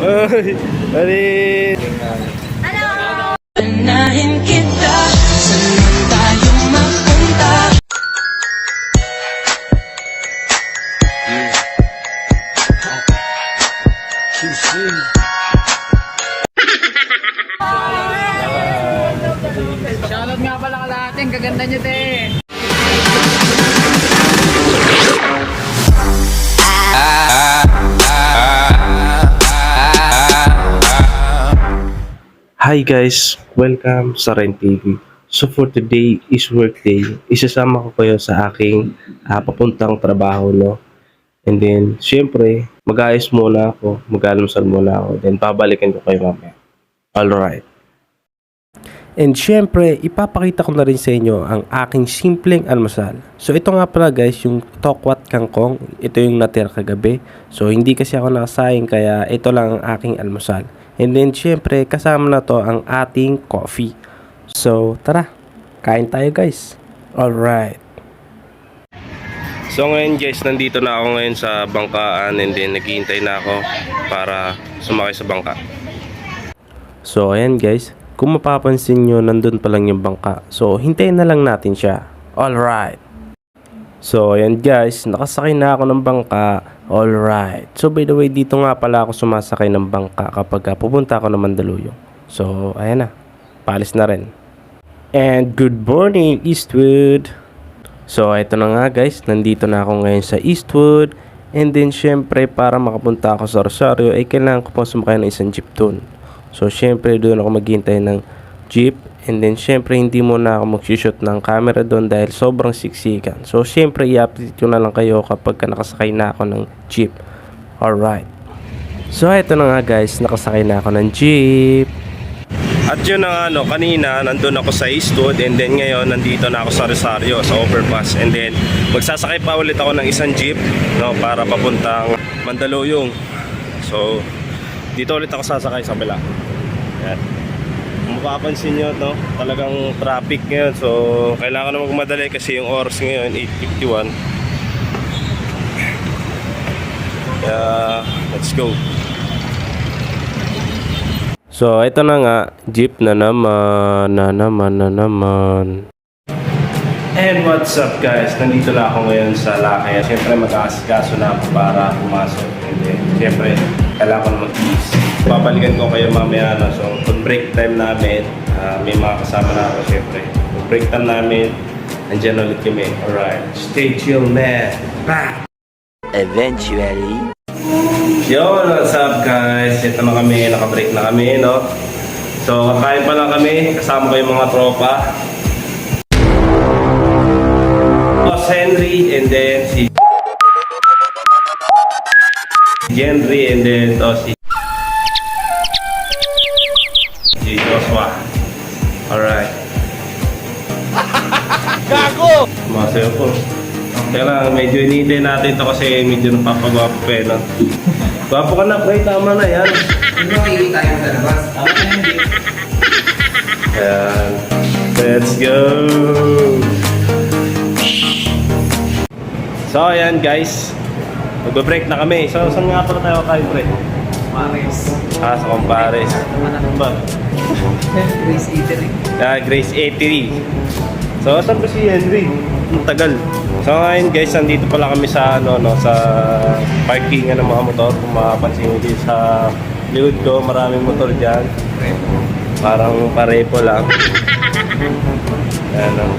Ay, ali. Anahin kita, saan man tayo mapunta. Shoutout nga pala kalahating, kaganda nyo te. Hi guys, welcome sa Ren TV. So for today is work day. Isasama ko kayo sa aking papuntang trabaho, no? And then, syempre, mag-ayos muna ako, mag-almusal muna ako, then pabalikan ko kayo mamaya. Alright. And syempre, ipapakita ko na rin sa inyo ang aking simpleng almusal. So ito nga pala guys, yung tokwat kangkong. Ito yung natira kagabi. So hindi kasi ako nakasayang, kaya ito lang ang aking almusal. And then syempre, kasama na to ang ating coffee. So tara, kain tayo guys. Alright. So ngayon guys, nandito na ako ngayon sa bangkaan, and then naghihintay na ako para sumakay sa bangka. So ayan guys, kung mapapansin nyo, nandun pa lang yung bangka. So hintayin na lang natin siya. Alright. So ayan guys, nakasakay na ako ng bangka. Alright. So by the way, dito nga pala ako sumasakay ng bangka kapag pupunta ako ng Mandaluyong. So ayan na, paalis na rin. And good morning Eastwood. So ito na nga guys, nandito na ako ngayon sa Eastwood. And then syempre, para makapunta ako sa Rosario ay kailangan ko pang sumakay ng isang jeep dun. So syempre doon ako maghihintay ng jeep. And then syempre hindi muna ako mag-shoot ng camera doon dahil sobrang siksikan. So syempre i-update ko na lang kayo kapag nakasakay na ako ng jeep. Alright. So ito na nga guys, nakasakay na ako ng jeep. At yun na nga, kanina nandun ako sa Eastwood, and then ngayon nandito na ako sa Rosario, sa overpass. And then magsasakay pa ulit ako ng isang jeep, no, para papuntang Mandaluyong. So dito ulit ako sasakay sa kabila. Yan. Kung mapapansin nyo, no, talagang traffic ngayon. So kailangan na magmadali kasi yung oras ngayon 8:51. Let's go. So ito na nga, jeep na naman. And what's up guys, nandito na ako ngayon sa Lakay. Siyempre mag-aasikaso na ako para pumasok. And then siyempre kailangan ko na mag-ease. Babalikan ko kayo mamaya, no? So kung break time namin, may mga kasama na ako siyempre. Kung break time namin, andyan ulit kami. Alright, stay chill man. Bye! Eventually. Yo, what's up guys? Ito na kami, nakabreak na kami, no? So kakain pa lang kami, kasama ko yung mga tropa. Boss Henry, and then si Henry, and then si Joshua. Alright. Gago! Masayo po. Kaya lang, medyo inintay natin ito kasi medyo napapagwapo pa eh, no? Gwapo ka na, pre. Tama na yan. Hindi makikita tayo sa labas. Ayan. Let's go! So, ayan guys. Magbe-break na kami. So, saan nga pala tayo kayo, pre? Paris. Sa Compares. Ano ba? Grace Eatery. Grace Eatery. So, saan ba si Henry? Ang tagal. So ngayon guys, nandito pala kami sa sa parkingan ng mga motor. Kung mapapansin nyo dito sa likod ko, maraming motor dyan. Parang parepo lang. Ayan o.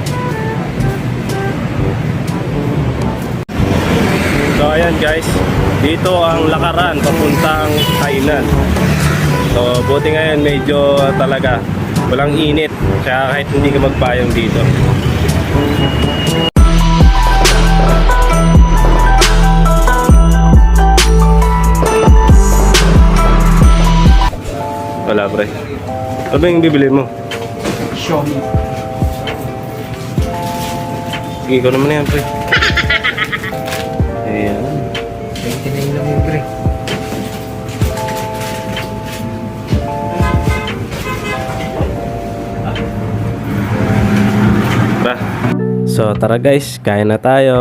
So ayan guys, dito ang lakaran papuntang Hainan. So buti ngayon medyo talaga walang init, kaya kahit hindi ka magpayong dito. Wala pre. Ano ba yung bibili mo? Xiaomi. Sige, ikaw naman yan pre. Ayan. 29 lang yung pre. Ba? So tara guys, kain na tayo.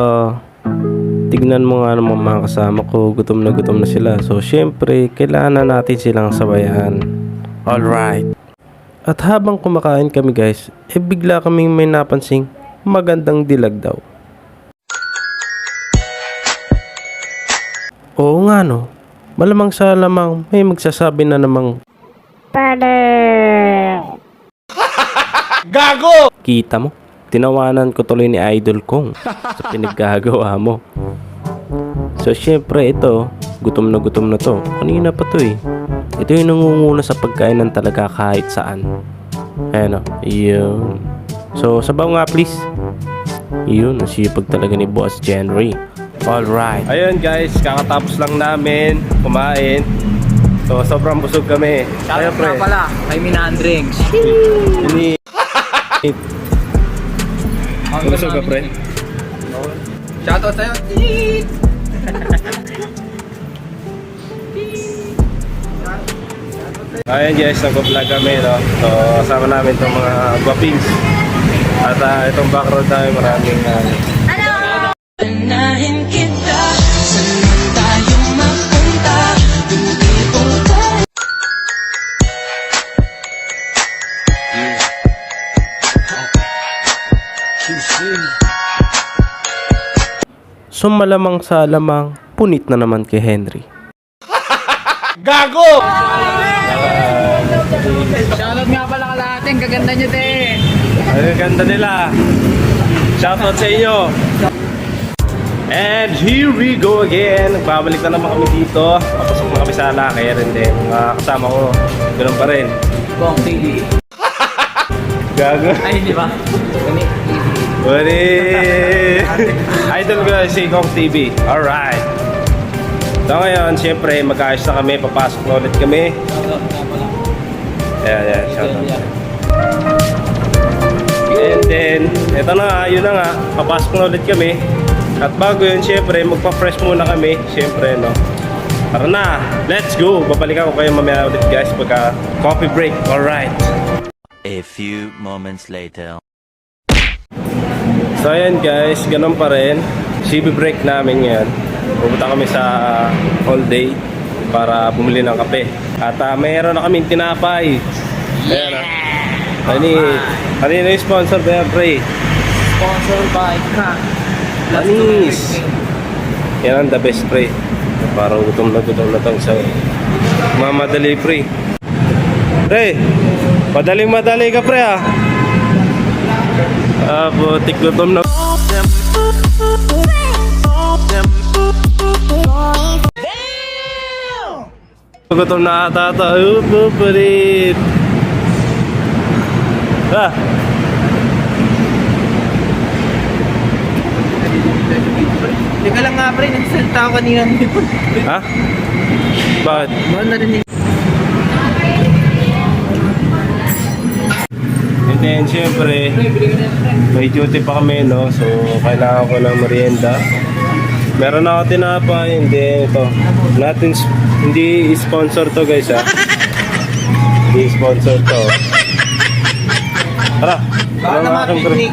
tignan mo nga naman mga kasama ko, gutom na sila. So syempre, kailangan na natin silang sabayan. Alright. At habang kumakain kami guys, bigla kaming may napansing magandang dilag daw. Oo nga no, malamang sa lamang may magsasabi na namang Gago! Kita mo, tinawanan ko tuloy ni Idol Kong sa pinaggagawa mo. So syempre ito, gutom na to. Kanina pa to eh. Ito yung nangunguna sa pagkainan talaga kahit saan. Ayan o, yun. So sabaw nga please. Yun, nasipag talaga ni Boss Jenry. Alright. Ayun guys, kakatapos lang namin kumain. So sobrang busog kami. Shoutout na pala kay Minandrings. Ini busog ka pre? Shoutout sa'yo. Ayun guys, nag-vlog kami no. So kasama namin itong mga guwapings. At itong background namin maraming Anahin kita, saan man tayo mapunta, hindi ko kaya. So malamang sa lamang, punit na naman kay Henry. Shoutout nga pala kalahating, kaganda nyo te. Ang ganda nila. Shoutout sa inyo. And here we go again. Nagbabalik na naman kami dito. Papasok na kami sa Lakay rin din. Mga kasama ko, ganun pa rin. Kong TV. Gago. Ay, di ba? Kani. Wari! Idol ko si Kong TV. Alright. So ngayon, siyempre, mag-ayos na kami. Papasok na ulit kami. Shoutout nga pala. Ayan, shoutout. And then, eto na nga, yun na nga. Papasok na ulit kami. At bago yun, siyempre, magpa-fresh muna kami. Siyempre, no? Tara na, let's go! Babalikan ko kayo mamaya ulit guys pagka coffee break. Alright. A few moments later. So ayan guys, ganun pa rin. CB break namin ngayon. Pupunta kami sa all day para bumili ng kape. At mayroon na kaming tinapay. Ayan kanina yung sponsor ba yan, pre? Sponsored by Crack. Anis! Yan ang the best, pre. Parang gutom na tong sa mamadali, pre. Pre, madaling-madali ka, pre, ah. Butik gutom na. Gutom na ata ito. Upupulit. Teka lang nga pre, nagsalita ako kanina nito. Ha? Bakit? Mahal na rin And then, syempre, may duty pa kami, no? So, kailangan ko ng merienda. Meron ako tinapay, hindi ito. Hindi sponsor to, guys, ha? Hindi sponsor to. Tara! Baka naman picnic.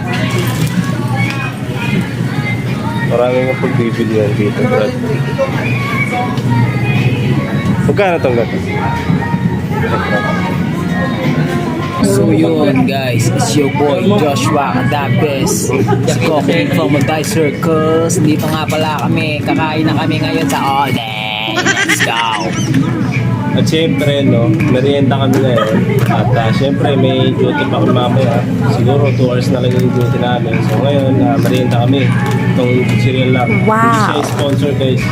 Maraming ang pagbibilihan dito, Brad. Magkano itong gato? So yun guys, it's your boy Joshua Kadabes sa Cooking from Monday Circles. Dito nga pala kami, kakain na kami ngayon sa All Day. Let's go! At syempre, no, merienda kami ngayon. At syempre, may duty pa kami mamaya. Siguro 2 hours na lang yung duty namin. So ngayon, merienda kami. Itong cereal lang. Wow! Hindi siya sponsor, guys.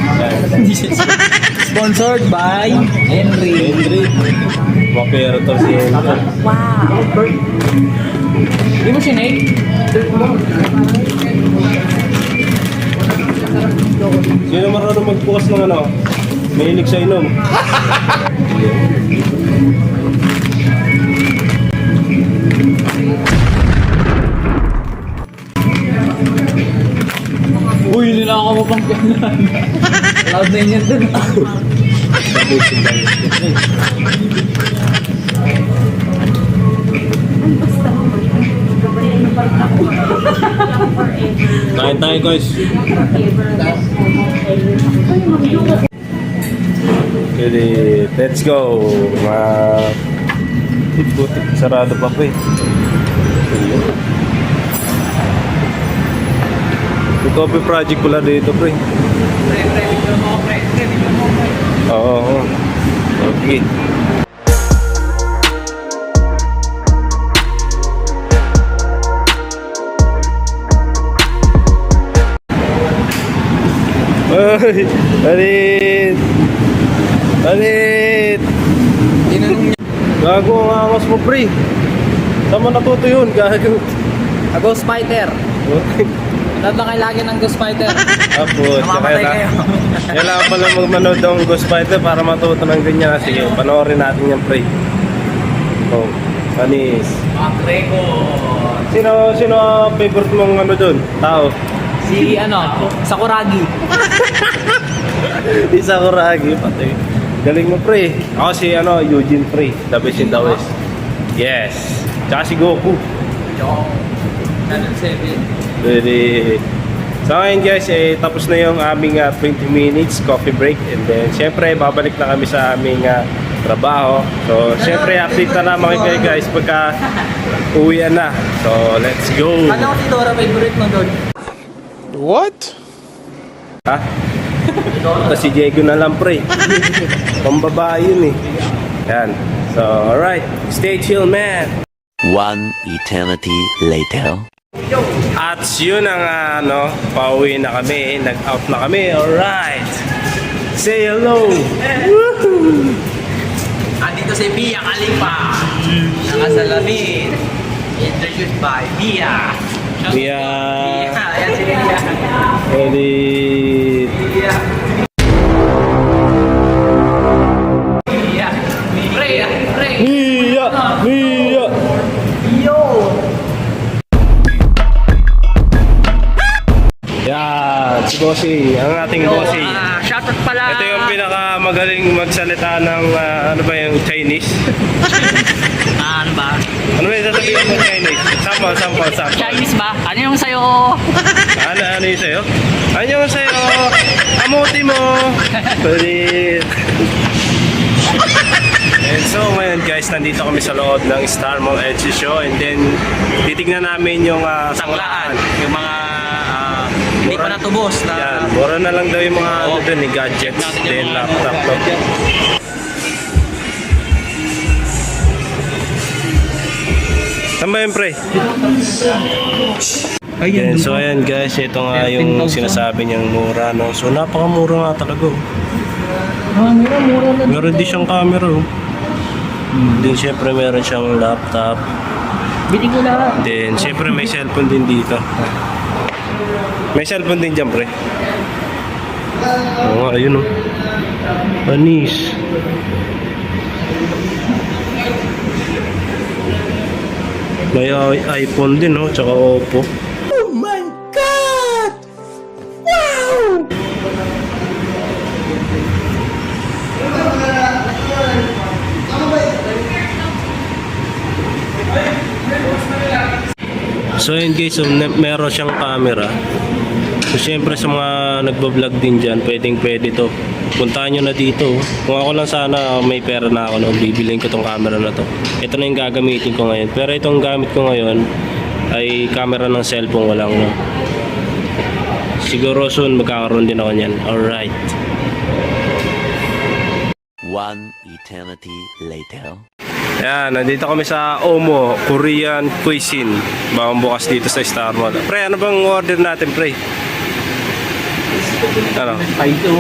Sponsored by Henry. Mapero to si Henry. Di mo sinake? Sino marunong mag-focus ng ano? Mahilig sa inom. Uy, nila ako mapangkalan. Loud na yun dun. Kain tayo guys. Ready, let's go. Buti, sarado pa po eh. Yung coffee project pala dito pre. Oo. Okay. Ay, alit! Alit! Gago ang angas mo, pre. Saan mo natuto yun? Gago. A Ghost Fighter. Lahat na kayo lagi ng Ghost Fighter. Apo, Namamatay kayo. kailangan pala magmanood ng Ghost Fighter para matuto ng ganyan. Sige, panoorin natin yan, pre. Oh, panis. Makreko. Sino favorite mong ano dun? Tao? Si Sakuragi. Isa ko ragi, pati. Galing mo, pre. Ako si Eugene, pre. The best in the West. Yes. Tsaka si Goku. Channel 7. Ready. So ngayon guys, tapos na yung aming 20 minutes coffee break. And then, syempre, babalik na kami sa aming trabaho. So, syempre, update na naman kayo guys pagka uwian na. So, let's go. Ano si Dora favorite mo doon? Ha? Ito si Diego na lang, pre. Pambabae yun eh. Yan. So, alright. Stay chill, man. One eternity later. At yun ang pauwi na kami. Nag-out na kami. Alright. Say hello. Woohoo! Andito si Mia Khalifa. Nakasalamin. Introduced by Mia. Mia. Ayan si Mia. Edit. Mia. Mia. Mia. Mia. Mia. Yo. Yan. Si Bossy. Ang ating Bossy. Shoutout pala. Ito yung pinakamagaling magsalita ng yung Chinese. Ano ba? Ano ba yung sasabihin mo Chinese? Sample. Chinese ba? Ano yung sa'yo? Ano yung sa'yo? Ano yung sa'yo? Amuti mo! Palit! And so ngayon guys, nandito kami sa loob ng Star Mall Edge Show. And then, titignan namin yung Sanglaan. Yung mga hindi pa natubos na. Yan, mura na lang daw yung mga doon, gadgets, then laptop. Saan ba yun, pre? Ayan, so ayan guys, ito nga yung sinasabi niyang mura, no? So napakamura nga talaga, oh. Meron din siyang camera, oh. Then syempre meron siyang laptop. Bitin ko lahat. Then syempre may cellphone din dito. May cellphone din dyan, pre. Oo nga, ayun, oh. Panis. May iPhone din, oh, tsaka Oppo. Oh my God! Wow! So yun guys, so, meron siyang camera. So syempre sa mga nagbablog din dyan, pwede to. Puntahan nyo na dito. Kung ako lang sana may pera na ako, no, bibiliin ko tong camera na to. Ito na yung gagamitin ko ngayon. Pero itong gamit ko ngayon ay camera ng cellphone, walang no. Siguro soon magkakaroon din ako niyan. Alright. One eternity later. Yan, nandito kami sa Omo, Korean Cuisine. Bagong bukas dito sa Star Mall. Pre, ano bang order natin, pre? Ano? Ay, ito.